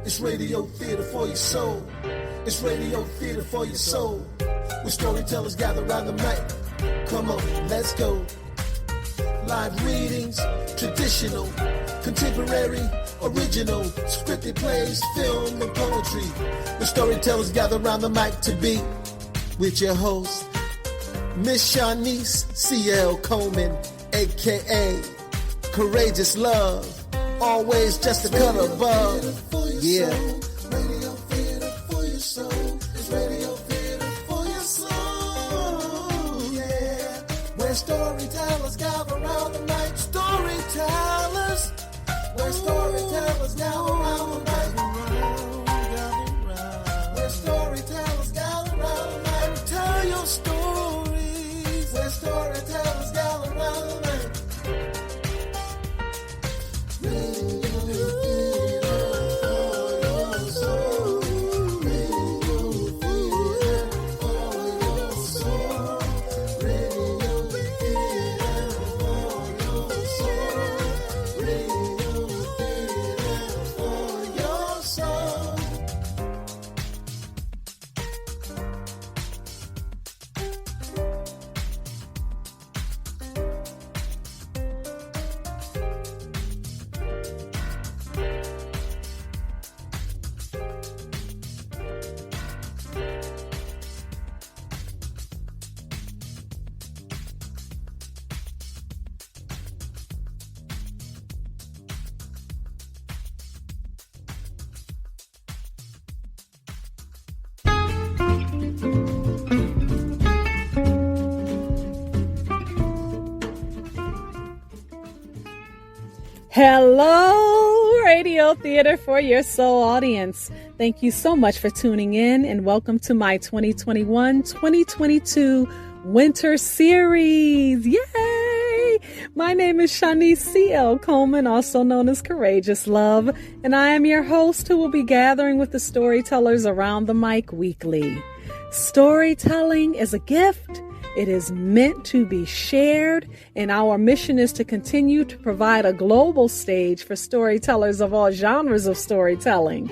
It's radio theater for your soul. It's radio theater for your soul. Where storytellers gather around the mic. Come on, let's go. Live readings, traditional, contemporary, original, scripted plays, film, and poetry. Where storytellers gather around the mic to be with your host, Miss Shanice C.L. Coleman, a.k.a. Courageous Love. Always just a cut above. Yeah. Radio theater for your soul. It's radio theater for your soul. Yeah. Where storytellers gather around the mic. Storytellers. Where storytellers gather around the mic. Where storytellers gather around the mic. Tell your stories. Where storytellers gather around the mic. Hello, Radio Theater for Your Soul audience. Thank you so much for tuning in and welcome to my 2021-2022 Winter Series. Yay! My name is Shanice C.L. Coleman, also known as Courageous Love, and I am your host who will be gathering with the storytellers around the mic weekly. Storytelling is a gift. It is meant to be shared, and our mission is to continue to provide a global stage for storytellers of all genres of storytelling.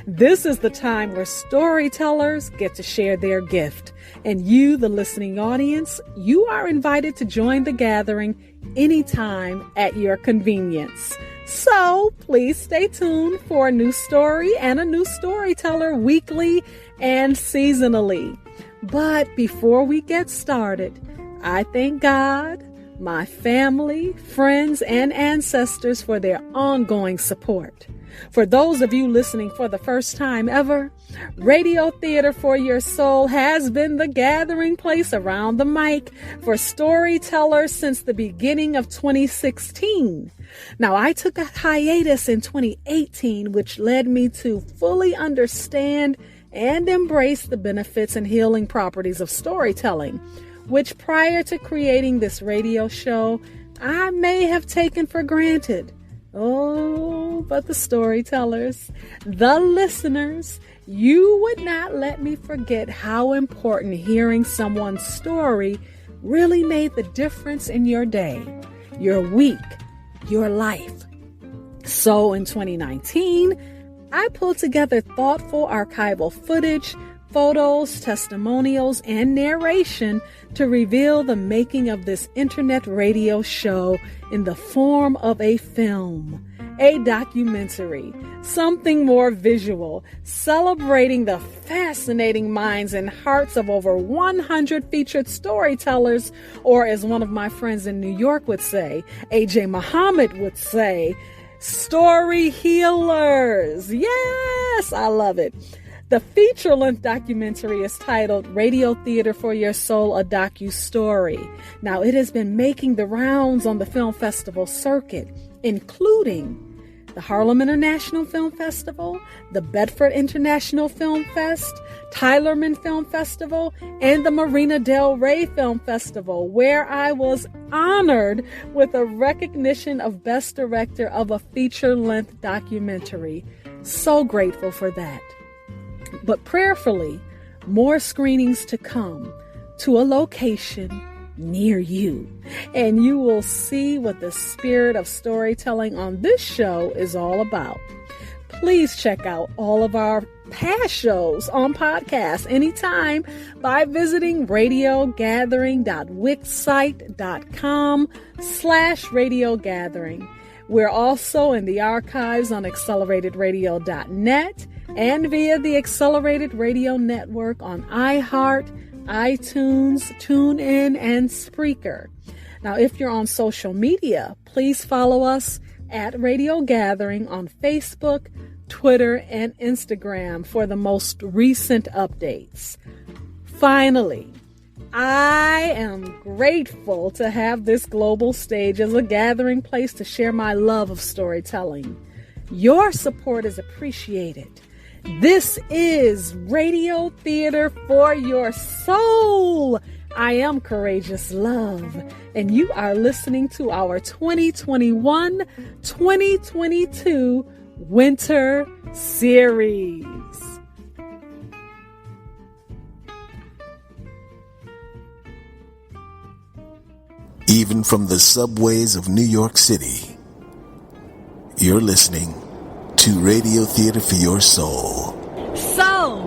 This is the time where storytellers get to share their gift, and you, the listening audience, you are invited to join the gathering anytime at your convenience. So please stay tuned for a new story and a new storyteller weekly and seasonally. But before we get started, I thank God, my family, friends, and ancestors for their ongoing support. For those of you listening for the first time ever, Radio Theater for Your Soul has been the gathering place around the mic for storytellers since the beginning of 2016. Now, I took a hiatus in 2018, which led me to fully understand and embrace the benefits and healing properties of storytelling, which prior to creating this radio show, I may have taken for granted. Oh, but the storytellers, the listeners, you would not let me forget how important hearing someone's story really made the difference in your day, your week, your life. So in 2019, I pulled together thoughtful archival footage, photos, testimonials, and narration to reveal the making of this internet radio show in the form of a film, a documentary, something more visual, celebrating the fascinating minds and hearts of over 100 featured storytellers, or as one of my friends in New York would say, AJ Muhammad would say, story healers. Yes, I love it. The feature-length documentary is titled Radio Theater for Your Soul, a docu-story. Now, it has been making the rounds on the film festival circuit, including the Harlem International Film Festival, the Bedford International Film Fest, Tylerman Film Festival, and the Marina Del Rey Film Festival, where I was honored with a recognition of Best Director of a feature-length documentary. So grateful for that. But prayerfully, more screenings to come to a location near you, and you will see what the spirit of storytelling on this show is all about. Please check out all of our past shows on podcast anytime by visiting radiogathering.wixsite.com/radiogathering. We're also in the archives on acceleratedradio.net and via the Accelerated Radio Network on iHeart, iTunes, TuneIn, and Spreaker. Now, if you're on social media, please follow us at Radio Gathering on Facebook, Twitter, and Instagram for the most recent updates. Finally, I am grateful to have this global stage as a gathering place to share my love of storytelling. Your support is appreciated. This is Radio Theater for Your Soul. I am Courageous Love, and you are listening to our 2021-2022 Winter Series. Even from the subways of New York City, you're listening to Radio Theater for Your Soul. So,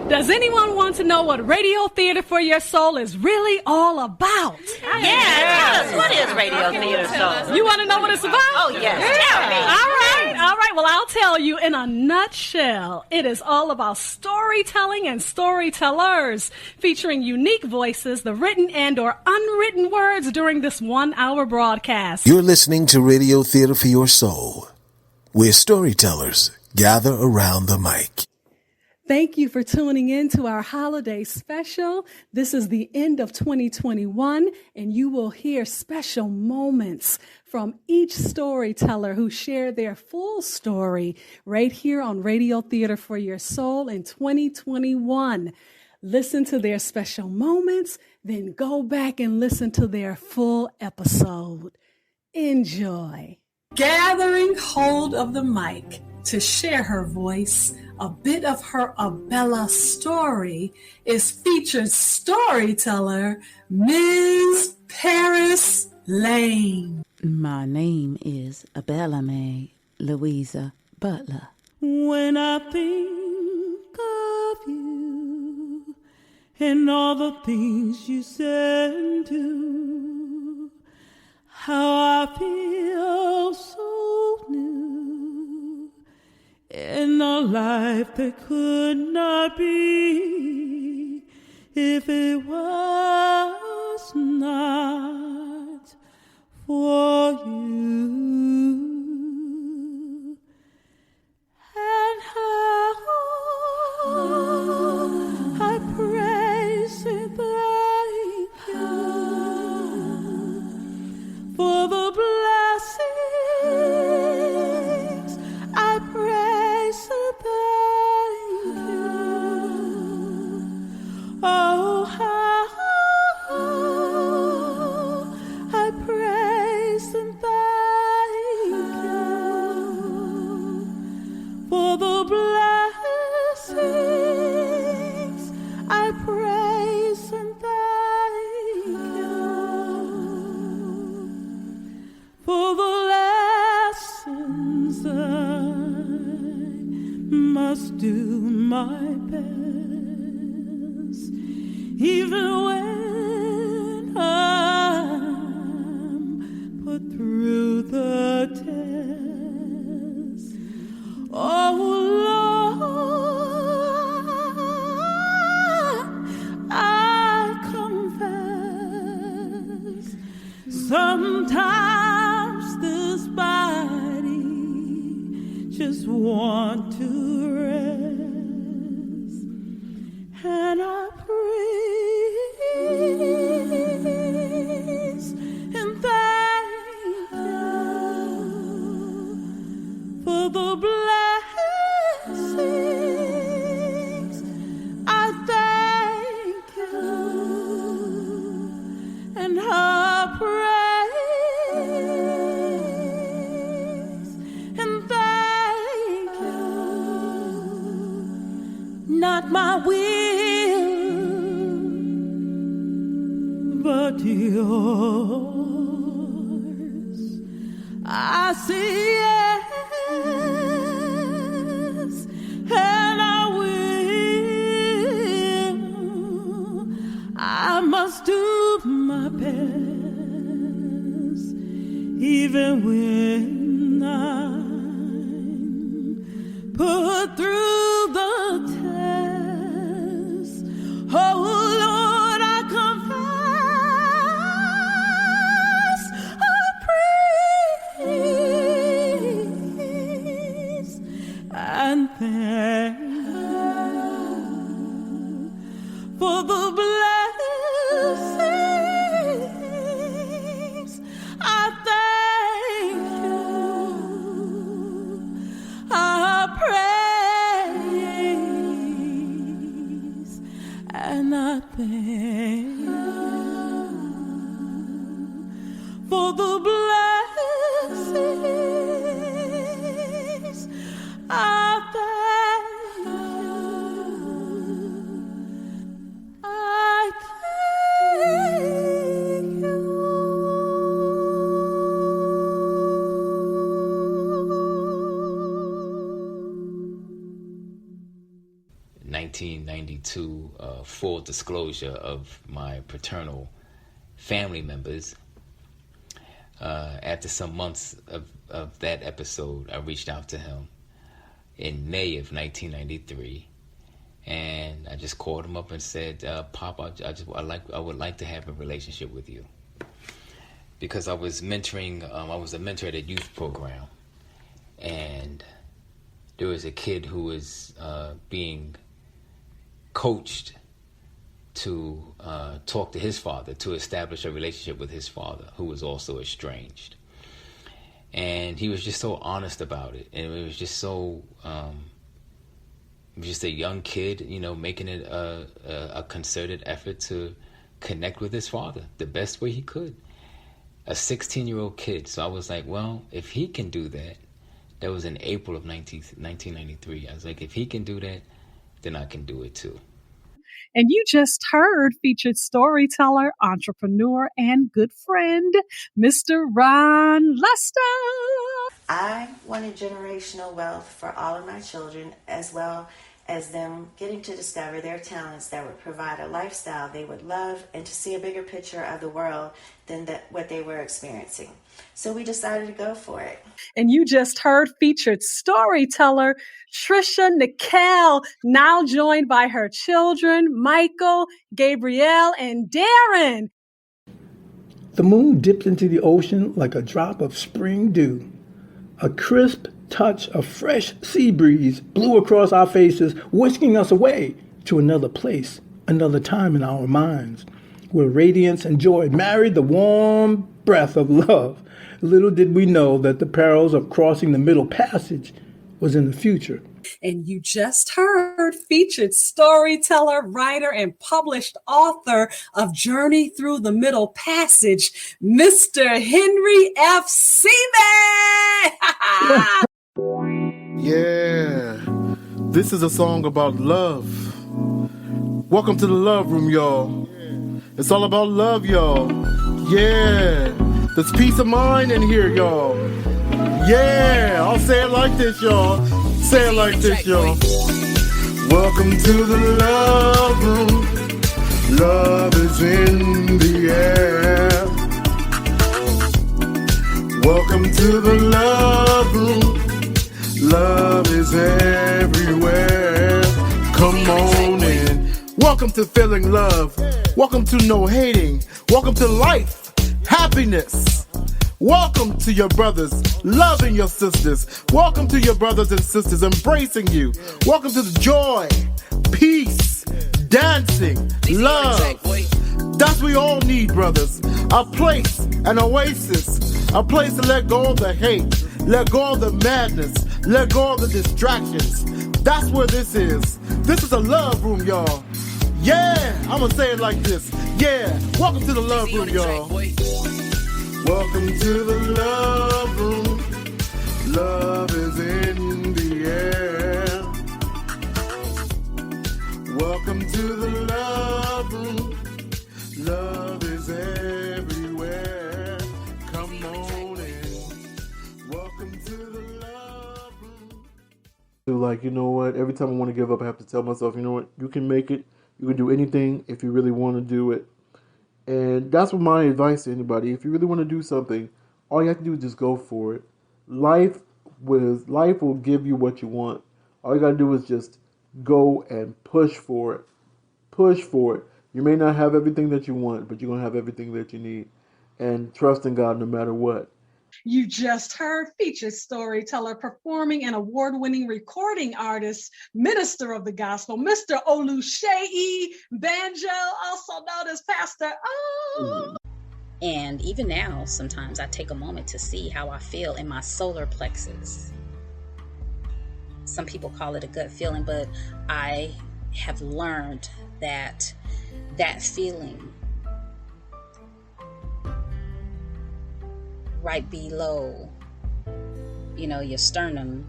does anyone want to know what Radio Theater for Your Soul is really all about? Yeah, tell us, what is Radio Theater Soul? You want to know what it's about? Oh, yes, tell me. All right, well, I'll tell you in a nutshell. It is all about storytelling and storytellers, featuring unique voices, the written and or unwritten words during this 1-hour broadcast. You're listening to Radio Theater for Your Soul, where storytellers gather around the mic. Thank you for tuning in to our holiday special. This is the end of 2021, and you will hear special moments from each storyteller who shared their full story right here on Radio Theater for Your Soul in 2021. Listen to their special moments, then go back and listen to their full episode. Enjoy. Gathering hold of the mic to share her voice, a bit of her Abella story, is featured storyteller Ms. Paris Lane. My name is Abella Mae Louisa Butler. When I think of you and all the things you said and do, how I feel so new in a life that could not be if it was not for you. And how I praise and thank you for the blessings. I praise and thank you. Oh, how I praise and thank you for the blessings. I praise and thank you for the lessons. I must do my best, even when I'm put through the test. Oh Lord, I confess, sometimes this body just want to rest, and I praise and thank you for the blessings. I thank you and I praise and thank you. Not my will, but yours. I say yes put through the test. Oh Lord, I confess, I praise and thank for the blessings. I thank you. I praise and I thank for the blessings. I thank you. I thank you. 1992, full disclosure of my paternal family members. After some months of that episode, I reached out to him in May of 1993, and I just called him up and said, "Pop, I would like to have a relationship with you," because I was mentoring. I was a mentor at a youth program, and there was a kid who was being coached to talk to his father, to establish a relationship with his father, who was also estranged. And he was just so honest about it. And it was just so, just a young kid, making it a concerted effort to connect with his father the best way he could. A 16-year-old kid. So I was like, well, if he can do that, that was in April of 1993. I was like, if he can do that, then I can do it too. And you just heard featured storyteller, entrepreneur, and good friend, Mr. Ron Lester. I wanted generational wealth for all of my children, as well as them getting to discover their talents that would provide a lifestyle they would love and to see a bigger picture of the world than what they were experiencing. So we decided to go for it. And you just heard featured storyteller Trisha Nicole, now joined by her children, Michael, Gabrielle, and Darren. The moon dipped into the ocean like a drop of spring dew. A crisp touch of fresh sea breeze blew across our faces, whisking us away to another place, another time in our minds, where radiance and joy married the warm breath of love. Little did we know that the perils of crossing the Middle Passage was in the future. And you just heard featured storyteller, writer, and published author of Journey Through the Middle Passage, Mr. Henry F. Seaman. Yeah, this is a song about love. Welcome to the love room, y'all. It's all about love, y'all. Yeah, there's peace of mind in here, y'all. Yeah, I'll say it like this, y'all. Say it like this, y'all. Welcome to the love room. Love is in the air. Welcome to the love room. Love is everywhere. Come on in. Welcome to feeling love. Welcome to no hating. Welcome to life, happiness. Welcome to your brothers loving your sisters. Welcome to your brothers and sisters embracing you. Welcome to the joy, peace, dancing, love. That's what we all need, brothers. A place, an oasis. A place to let go of the hate. Let go of the madness. Let go of the distractions. That's where this is. This is a love room, y'all. Yeah, I'm gonna say it like this. Yeah, welcome to the love room, y'all. Welcome to the love room. Love is in the air. Welcome to the love room. Love is everywhere. Come on in. Welcome to the love room. Like, you know what? Every time I want to give up, I have to tell myself, you know what? You can make it. You can do anything if you really want to do it. And that's what my advice to anybody. If you really want to do something, all you have to do is just go for it. Life will give you what you want. All you gotta do is just go and push for it. Push for it. You may not have everything that you want, but you're gonna have everything that you need. And trust in God no matter what. You just heard featured storyteller, performing and award-winning recording artist, minister of the gospel, Mr. Oluseyi Banjo, also known as Pastor O. And even now, sometimes I take a moment to see how I feel in my solar plexus. Some people call it a gut feeling, but I have learned that feeling right below, your sternum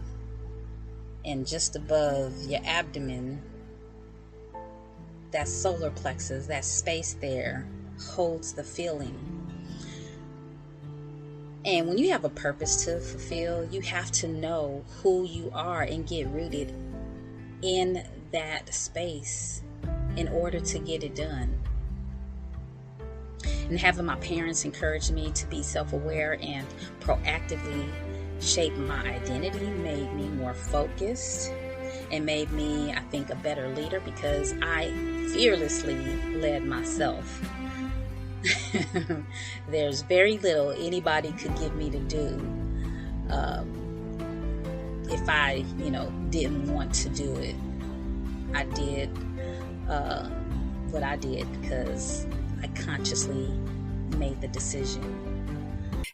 and just above your abdomen, that solar plexus, that space there holds the feeling. And when you have a purpose to fulfill, you have to know who you are and get rooted in that space in order to get it done. And having my parents encourage me to be self-aware and proactively shape my identity made me more focused and made me, I think, a better leader because I fearlessly led myself. There's very little anybody could get me to do if I, didn't want to do it. I did what I did because I consciously made the decision.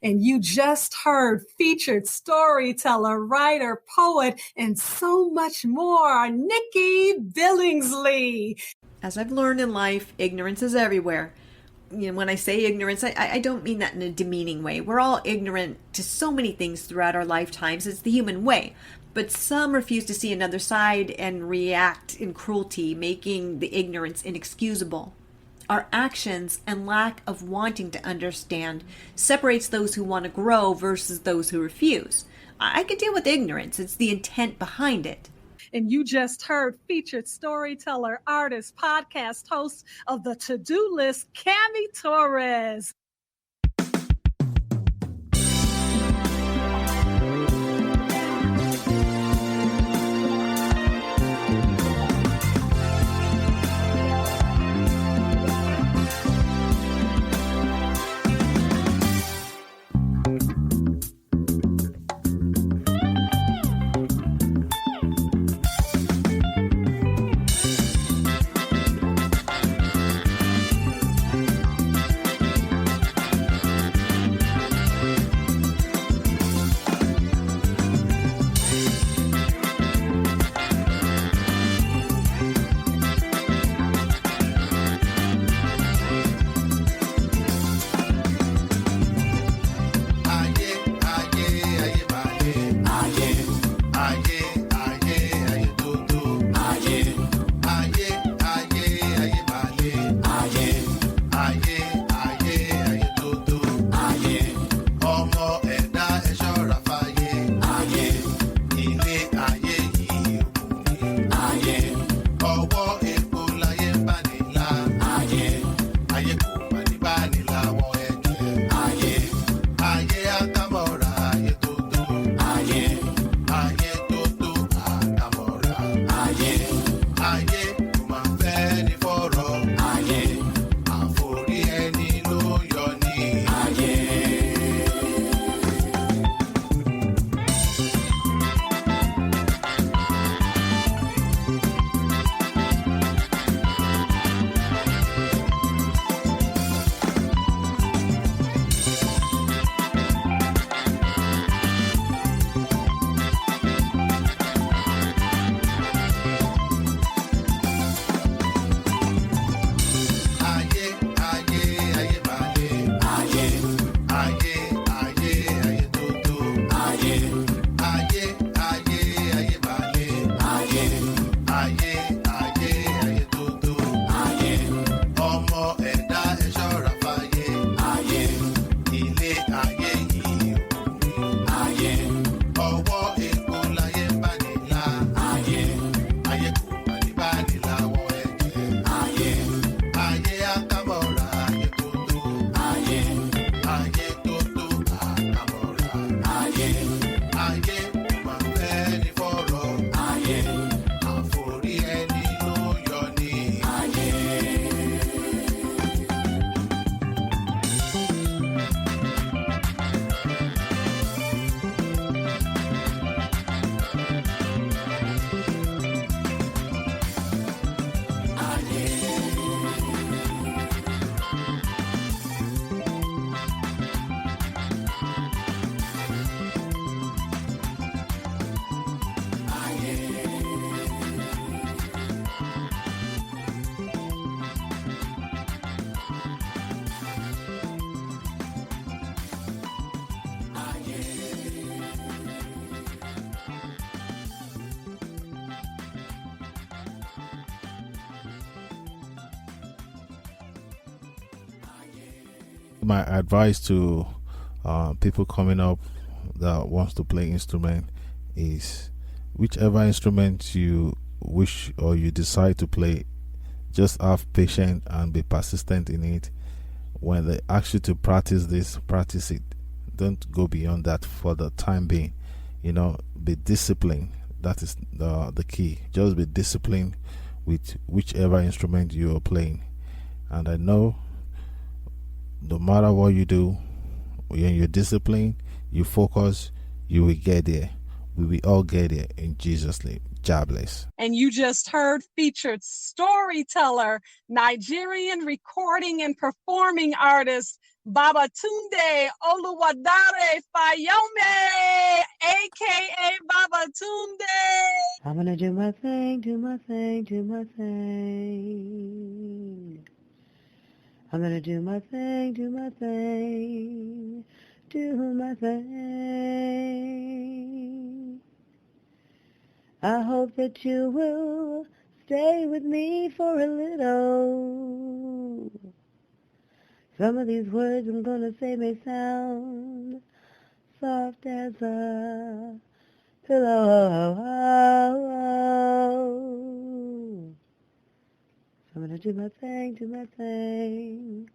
And you just heard featured storyteller, writer, poet, and so much more, Nikki Billingsley. As I've learned in life, ignorance is everywhere. When I say ignorance, I don't mean that in a demeaning way. We're all ignorant to so many things throughout our lifetimes. It's the human way. But some refuse to see another side and react in cruelty, making the ignorance inexcusable. Our actions and lack of wanting to understand separates those who want to grow versus those who refuse. I can deal with ignorance. It's the intent behind it. And you just heard featured storyteller, artist, podcast host of the To-Do List, Cami Torres. ayé, ó máa fẹ́ ní fọ̀rọ̀ ayé. My advice to people coming up that wants to play instrument is whichever instrument you wish or you decide to play, just have patience and be persistent in it. When they ask you to practice this, practice it. Don't go beyond that for the time being. Be disciplined. That is the key. Just be disciplined with whichever instrument you are playing. And I know no matter what you do, when you're disciplined, you focus, you will get there. We will all get there in Jesus' name. God bless. And you just heard featured storyteller, Nigerian recording and performing artist, Babatunde Oluwadare Fayome, a.k.a. Babatunde. I'm gonna do my thing, do my thing, do my thing. I'm gonna do my thing, do my thing, do my thing. I hope that you will stay with me for a little. Some of these words I'm gonna say may sound soft as a pillow. I'm gonna do my thing, do my thing,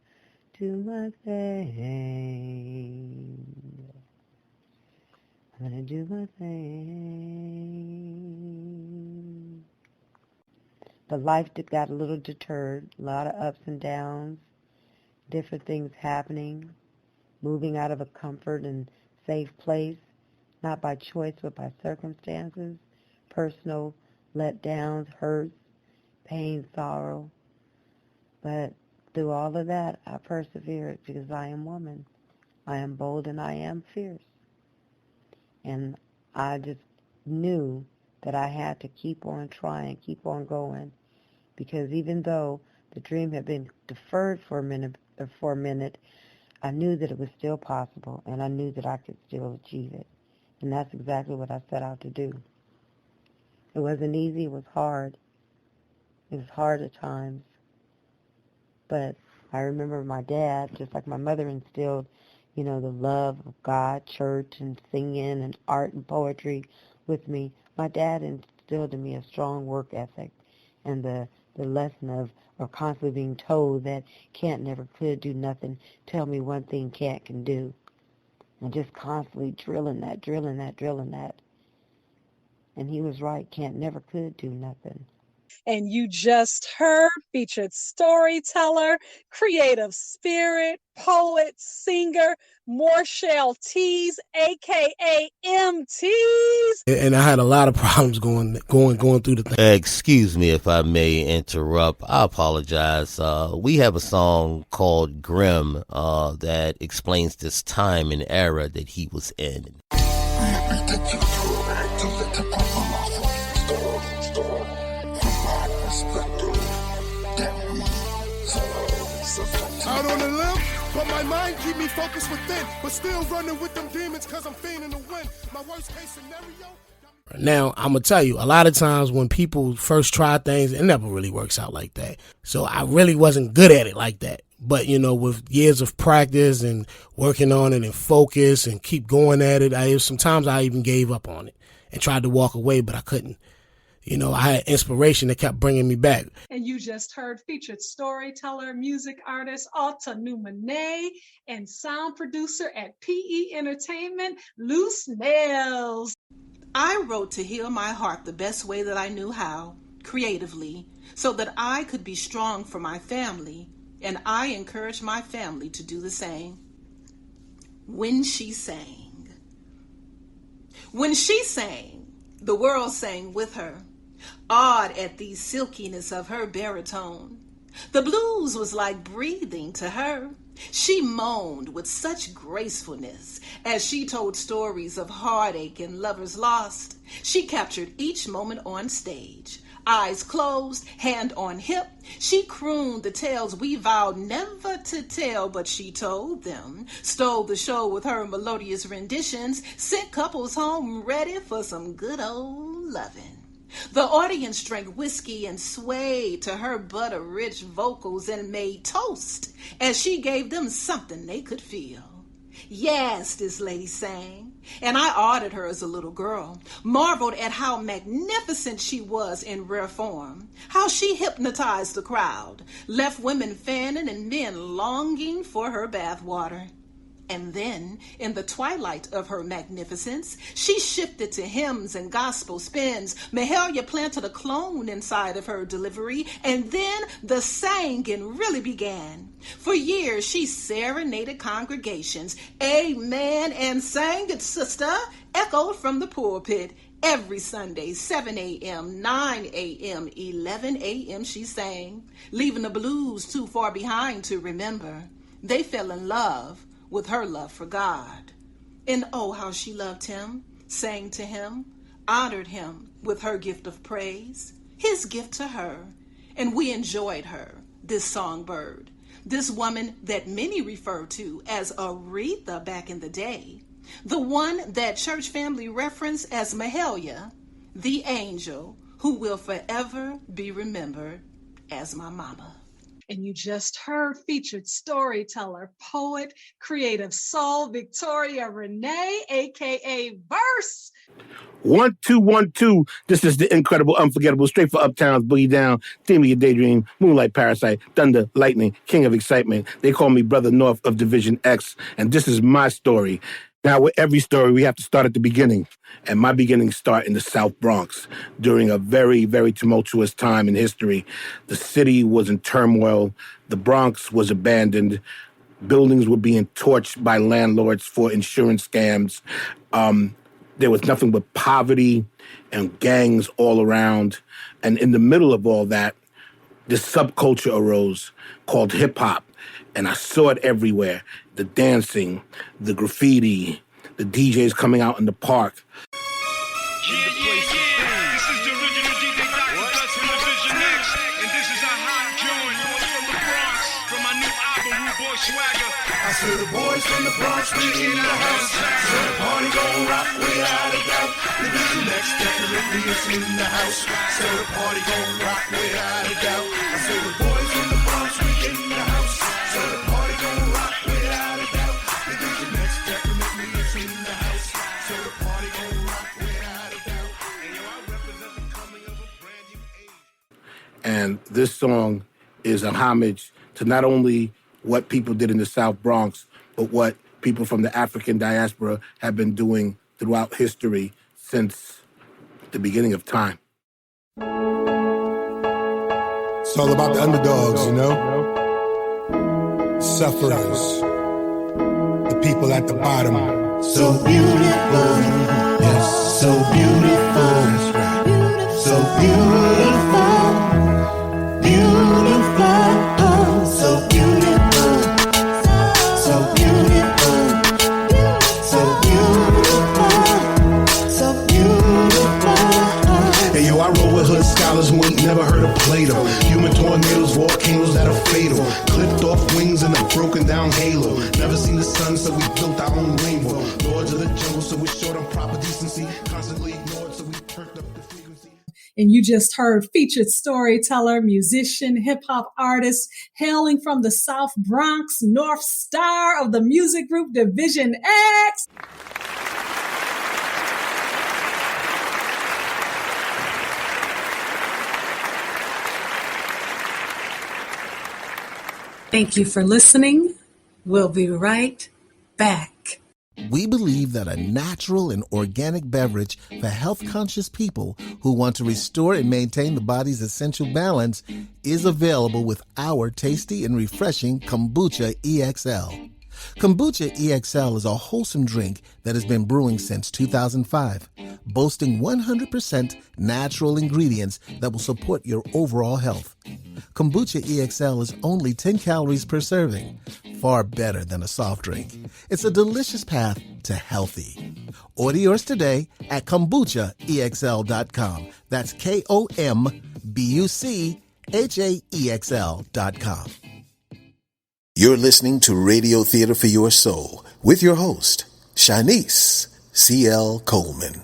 do my thing. I'm gonna do my thing. But life got a little deterred, a lot of ups and downs, different things happening, moving out of a comfort and safe place, not by choice but by circumstances, personal letdowns, hurts, pain, sorrow. But through all of that, I persevered because I am woman. I am bold and I am fierce. And I just knew that I had to keep on trying, keep on going, because even though the dream had been deferred for a minute, I knew that it was still possible, and I knew that I could still achieve it. And that's exactly what I set out to do. It wasn't easy, it was hard. It was hard at times. But I remember my dad, just like my mother instilled, the love of God, church, and singing, and art and poetry with me. My dad instilled in me a strong work ethic and the lesson of constantly being told that can't, never, could, do nothing. Tell me one thing can't, can do. And just constantly drilling that. And he was right, can't, never, could, do nothing. And you just heard featured storyteller, creative spirit, poet, singer, Morshell Tees, a.k.a. MTs. And I had a lot of problems going through the thing. Excuse me if I may interrupt. I apologize. We have a song called Grim that explains this time and era that he was in. Out on the limb, but my mind keep me focused within, but still running with them demons cause I'm feigning the wind. My worst case scenario. Now, I'm going to tell you, a lot of times when people first try things, it never really works out like that. So I really wasn't good at it like that. But, with years of practice and working on it and focus and keep going at it, sometimes I even gave up on it and tried to walk away, but I couldn't. I had inspiration that kept bringing me back. And you just heard featured storyteller, music artist, Alta Numane, and sound producer at PE Entertainment, Loose Nails. I wrote to heal my heart the best way that I knew how, creatively, so that I could be strong for my family, and I encourage my family to do the same. When she sang, the world sang with her, awed at the silkiness of her baritone. The blues was like breathing to her. She moaned with such gracefulness as she told stories of heartache and lovers lost. She captured each moment on stage. Eyes closed, hand on hip, she crooned the tales we vowed never to tell, but she told them. Stole the show with her melodious renditions, sent couples home ready for some good old loving. The audience drank whiskey and swayed to her butter-rich vocals and made toast as she gave them something they could feel. Yes, this lady sang, and I adored her as a little girl, marveled at how magnificent she was in rare form, how she hypnotized the crowd, left women fanning and men longing for her bathwater. And then, in the twilight of her magnificence, she shifted to hymns and gospel spins. Mahalia planted a clone inside of her delivery, and then the singing really began. For years, she serenaded congregations. Amen, and sang it, sister, echoed from the pulpit. Every Sunday, 7 a.m., 9 a.m., 11 a.m., she sang, leaving the blues too far behind to remember. They fell in love with her love for God. And oh, how she loved him, sang to him, honored him with her gift of praise, his gift to her. And we enjoyed her, this songbird, this woman that many refer to as Aretha back in the day, the one that church family referenced as Mahalia, the angel who will forever be remembered as my mama. And you just heard featured storyteller, poet, creative soul, Victoria Renee, aka Verse. 1 2 1 2. This is the incredible, unforgettable, straight for Uptown's Boogie Down, theme of your daydream, Moonlight Parasite, Thunder, Lightning, King of Excitement. They call me Brother North of Division X, and this is my story. Now, with every story, we have to start at the beginning. And my beginnings start in the South Bronx during a very, very tumultuous time in history. The city was in turmoil. The Bronx was abandoned. Buildings were being torched by landlords for insurance scams. There was nothing but poverty and gangs all around. And in the middle of all that, this subculture arose called hip-hop. And I saw it everywhere. The dancing, the graffiti, the DJs coming out in the park. This is the original DJ Dr. Gus from Division X, and this is a hot joint from the Bronx, from my new album, Rude Boy Swagger. I said the boys from the Bronx, we in the house. So the party gon' rock without a doubt. Division X definitely is in the house. So the party gon' rock without a doubt. I said the boys from the Bronx, we in the house. So the party gon' rock without a doubt. Division X definitely is in the house. So the party gon' rock without a doubt. And yo, I represent the coming of a brand new age. And this song is a homage to not only what people did in the South Bronx, but what people from the African diaspora have been doing throughout history since the beginning of time. It's all about the underdogs, you know? Sufferers. The people at the bottom. So beautiful, yes, so beautiful, so beautiful, beautiful, oh, so beautiful, so beautiful, so beautiful, so beautiful. Hey yo, I roll with hood scholars who ain't never heard of Plato. Human tornadoes, volcanoes that are fatal. Clipped off wings and a broken down halo. Never seen the sun, so we built our own rainbow. Lords of the jungle, so we showed them proper decency. Constantly ignored, so we turned up the frequency. And you just heard featured storyteller, musician, hip-hop artist, hailing from the South Bronx, North Star of the music group Division X. Thank you for listening. We'll be right back. We believe that a natural and organic beverage for health-conscious people who want to restore and maintain the body's essential balance is available with our tasty and refreshing Kombucha EXL. Kombucha EXL is a wholesome drink that has been brewing since 2005, boasting 100% natural ingredients that will support your overall health. Kombucha EXL is only 10 calories per serving, far better than a soft drink. It's a delicious path to healthy. Order yours today at kombuchaexl.com. That's KOMBUCHAEXL.com. You're listening to Radio Theater for Your Soul with your host, Shanice C.L. Coleman.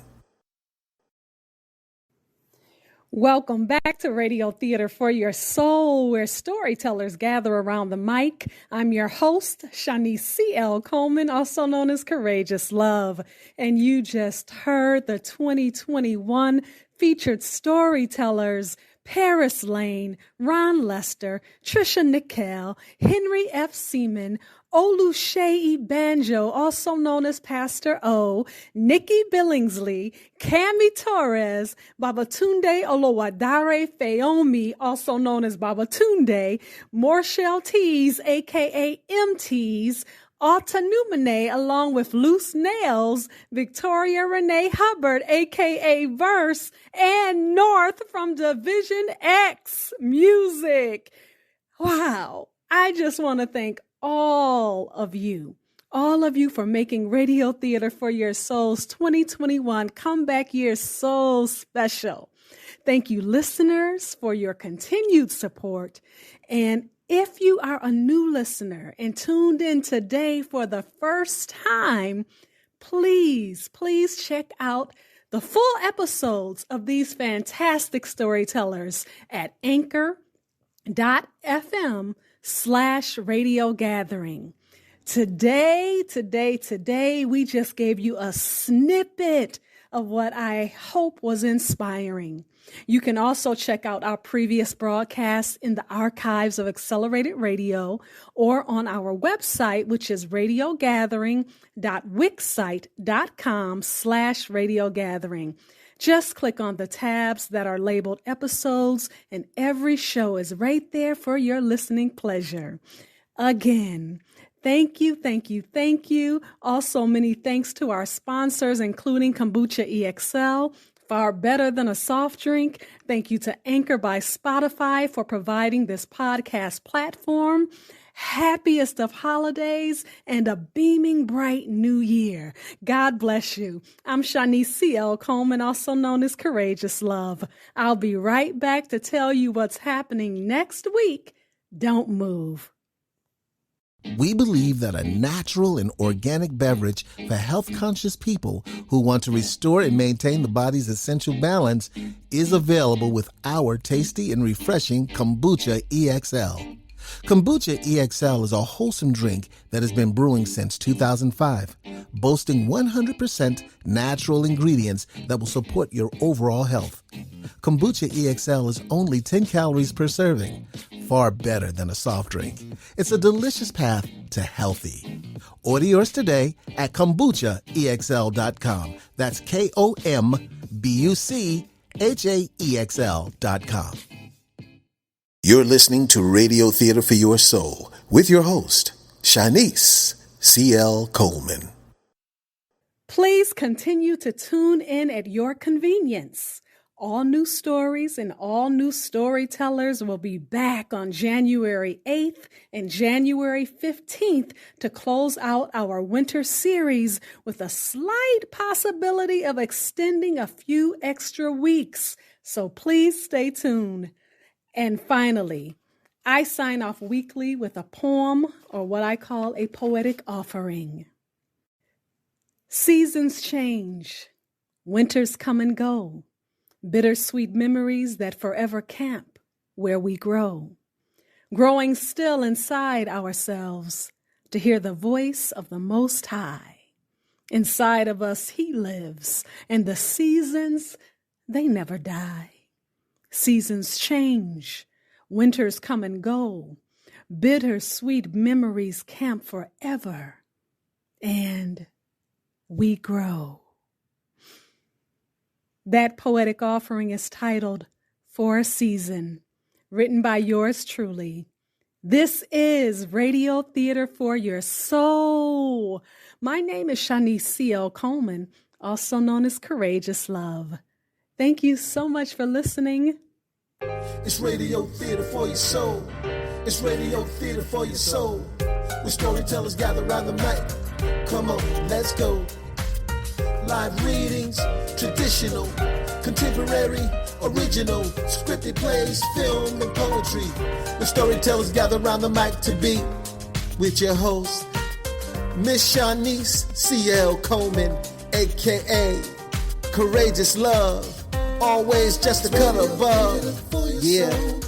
Welcome back to Radio Theater for Your Soul, where storytellers gather around the mic. I'm your host, Shanice C.L. Coleman, also known as Courageous Love. And you just heard the 2021 featured storytellers, Paris Lane, Ron Lester, Trisha Nickel, Henry F. Seaman, Oluseyi Banjo, also known as Pastor O, Nikki Billingsley, Cami Torres, Babatunde Olowadare Fayomi, also known as Babatunde, Morshell Tees, aka MTs, Alta Numene, along with Loose Nails, Victoria Renee Hubbard, aka Verse, and North from Division X Music. Wow. I just want to thank all of you for making Radio Theater for Your Soul's 2021 comeback year so special. Thank you, listeners, for your continued support. And if you are a new listener and tuned in today for the first time, please check out the full episodes of these fantastic storytellers at anchor.fm/radio gathering. Today, we just gave you a snippet of what I hope was inspiring. You can also check out our previous broadcasts in the archives of Accelerated Radio or on our website, which is radiogathering.wixsite.com/radio gathering. Just click on the tabs that are labeled episodes, and every show is right there for your listening pleasure. Again, thank you. Also, many thanks to our sponsors, including Kombucha EXL, far better than a soft drink. Thank you to Anchor by Spotify for providing this podcast platform. Happiest of holidays and a beaming bright new year. God bless you. I'm Shanice C.L. Coleman, also known as Courageous Love. I'll be right back to tell you what's happening next week. Don't move. We believe that a natural and organic beverage for health-conscious people who want to restore and maintain the body's essential balance is available with our tasty and refreshing Kombucha EXL. Kombucha EXL is a wholesome drink that has been brewing since 2005, boasting 100% natural ingredients that will support your overall health. Kombucha EXL is only 10 calories per serving, far better than a soft drink. It's a delicious path to healthy. Order yours today at kombuchaexl.com. That's KOMBUCHAEXL.com. You're listening to Radio Theater for Your Soul with your host, Shanice C.L. Coleman. Please continue to tune in at your convenience. All new stories and all new storytellers will be back on January 8th and January 15th to close out our winter series with a slight possibility of extending a few extra weeks. So please stay tuned. And finally, I sign off weekly with a poem, or what I call a poetic offering. Seasons change, winters come and go, bittersweet memories that forever camp where we grow, growing still inside ourselves to hear the voice of the Most High. Inside of us He lives, and the seasons, they never die. Seasons change, winters come and go, bittersweet memories camp forever, and we grow. That poetic offering is titled For a Season, written by yours truly. This is Radio Theater for Your Soul. My name is Shanice C.L. Coleman, also known as Courageous Love. Thank you so much for listening. It's Radio Theater for your soul. It's Radio Theater for your soul. Where storytellers gather around the mic. Come on, let's go. Live readings, traditional, contemporary, original, scripted plays, film, and poetry. Where storytellers gather around the mic to be with your host, Miss Shanice C.L. Coleman, a.k.a. Courageous Love. always just a cut above. Yeah.